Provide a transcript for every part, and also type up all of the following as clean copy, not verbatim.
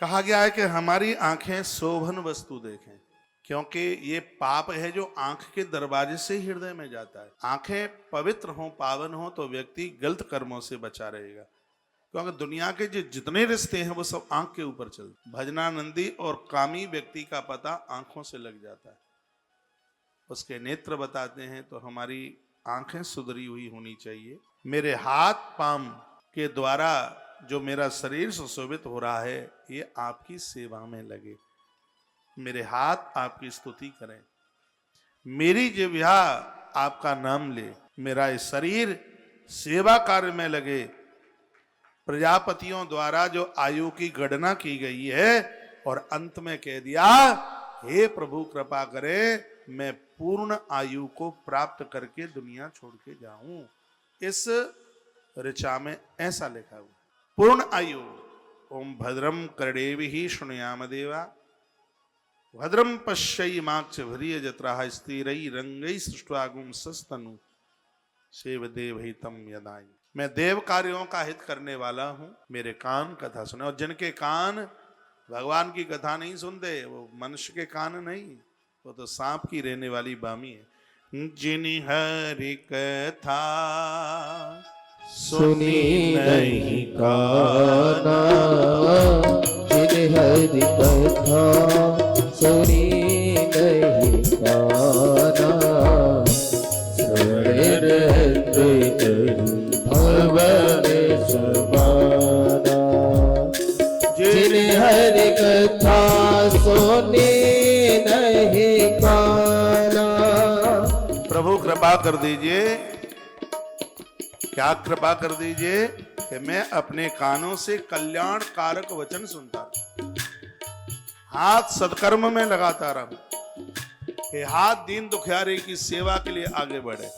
कहा गया है कि हमारी आंखें शोभन वस्तु देखें, क्योंकि ये पाप है जो आंख के दरवाजे से हृदय में जाता है। आंखें पवित्र हों, पावन हों तो व्यक्ति गलत कर्मों से बचा रहेगा, क्योंकि दुनिया के जो जितने रिश्ते हैं वो सब आंख के ऊपर चलते। भजनानंदी और कामी व्यक्ति का पता आंखों से लग जाता है। उसके नेत्र बताते हैं तो हमारी आंखें सुधरी हुई होनी चाहिए। मेरे हाथ पांव के द्वारा जो मेरा शरीर सुशोभित हो रहा है ये आपकी सेवा में लगे। मेरे हाथ आपकी स्तुति करें, मेरी जिह्वा आपका नाम ले, मेरा ये शरीर सेवा कार्य में लगे। प्रजापतियों द्वारा जो आयु की गणना की गई है और अंत में कह दिया, हे प्रभु कृपा करे मैं पूर्ण आयु को प्राप्त करके दुनिया छोड़ के जाऊं। इस ऋचा में ऐसा लिखा हुआ पूर्ण आयु। ओम भद्रम कर्णेभिः शृणुयाम देवा, भद्रम पश्येमाक्षभिर्य जत्राः स्थिरैरङ्गैः सृष्ट्वागुं सस्तनु सेवदेवहितं यदाय। मैं देव कार्यों का हित करने वाला हूं, मेरे कान कथा सुने। और जिनके कान भगवान की कथा नहीं सुनते वो मनुष्य के कान नहीं, वो तो सांप की रहने वाली बामी है। जिन हरि कथा सुनी नहीं काना, जिन हरि कथा सुनी नहीं काना, भवन समाना। जिन हरि कथा सुनी नहीं काना। प्रभु कृपा कर दीजिए, क्या कृपा कर दीजिए कि मैं अपने कानों से कल्याण कारक वचन सुनता रहूं, हाथ सत्कर्म में लगाता रहूं, कि हाथ दीन दुखियारे की सेवा के लिए आगे बढ़े,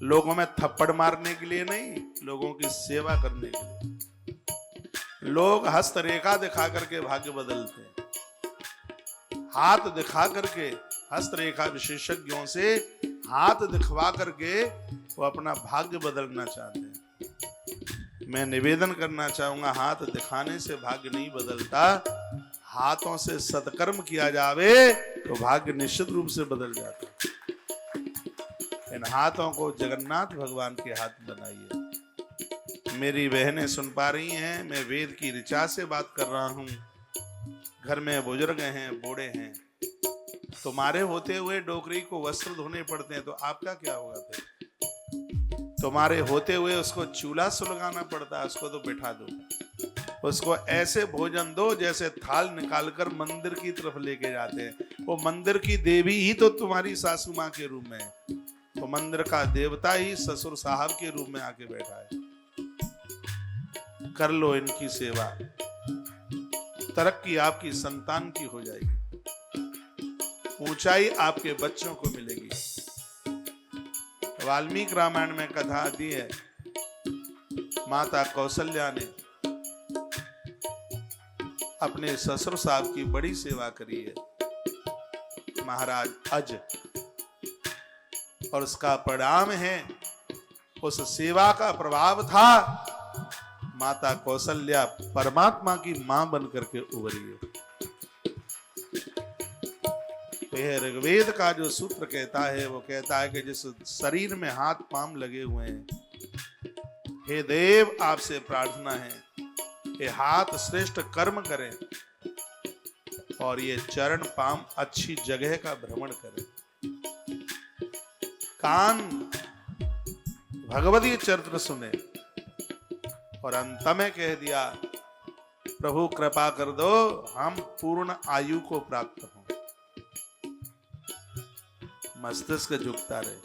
लोगों में थप्पड़ मारने के लिए नहीं, लोगों की सेवा करने के लिए। लोग हस्तरेखा दिखा करके भाग्य बदलते हैं, हाथ दिखा करके हस्तरेखा विशेषज्ञों से हाथ दिखवा करके वो अपना भाग्य बदलना चाहते हैं। मैं निवेदन करना चाहूंगा, हाथ दिखाने से भाग्य नहीं बदलता, हाथों से सत्कर्म किया जावे तो भाग्य निश्चित रूप से बदल जाता है। इन हाथों को जगन्नाथ भगवान के हाथ बनाइए। मेरी बहनें सुन पा रही हैं, मैं वेद की ऋचा से बात कर रहा हूं। घर में बुजुर्ग हैं, बूढ़े हैं, तुम्हारे होते हुए डोकरी को वस्त्र धोने पड़ते हैं तो आपका क्या होगा फिर? तुम्हारे होते हुए उसको चूल्हा सुलगाना पड़ता है, उसको तो बिठा दो, उसको ऐसे भोजन दो जैसे थाल निकालकर मंदिर की तरफ लेके जाते हैं। वो मंदिर की देवी ही तो तुम्हारी सासू माँ के रूप में है, तो मंदिर का देवता ही ससुर साहब के रूप में आके बैठा है। कर लो इनकी सेवा, तरक्की आपकी संतान की हो जाएगी, ऊंचाई आपके बच्चों को मिलेगी। वाल्मीकि रामायण में कथा आती है, माता कौशल्या ने अपने ससुर साहब की बड़ी सेवा करी है, महाराज अज, और उसका परिणाम है, उस सेवा का प्रभाव था माता कौशल्या परमात्मा की मां बनकर के उभरी है। यह ऋग्वेद का जो सूत्र कहता है वो कहता है कि जिस शरीर में हाथ पांव लगे हुए हैं, हे देव आपसे प्रार्थना है ये हाथ श्रेष्ठ कर्म करें और ये चरण पांव अच्छी जगह का भ्रमण करें। कान भगवती चरित्र सुने और अंत में कह दिया, प्रभु कृपा कर दो हम पूर्ण आयु को प्राप्त हों। मस्तिष्क झुकता रहे।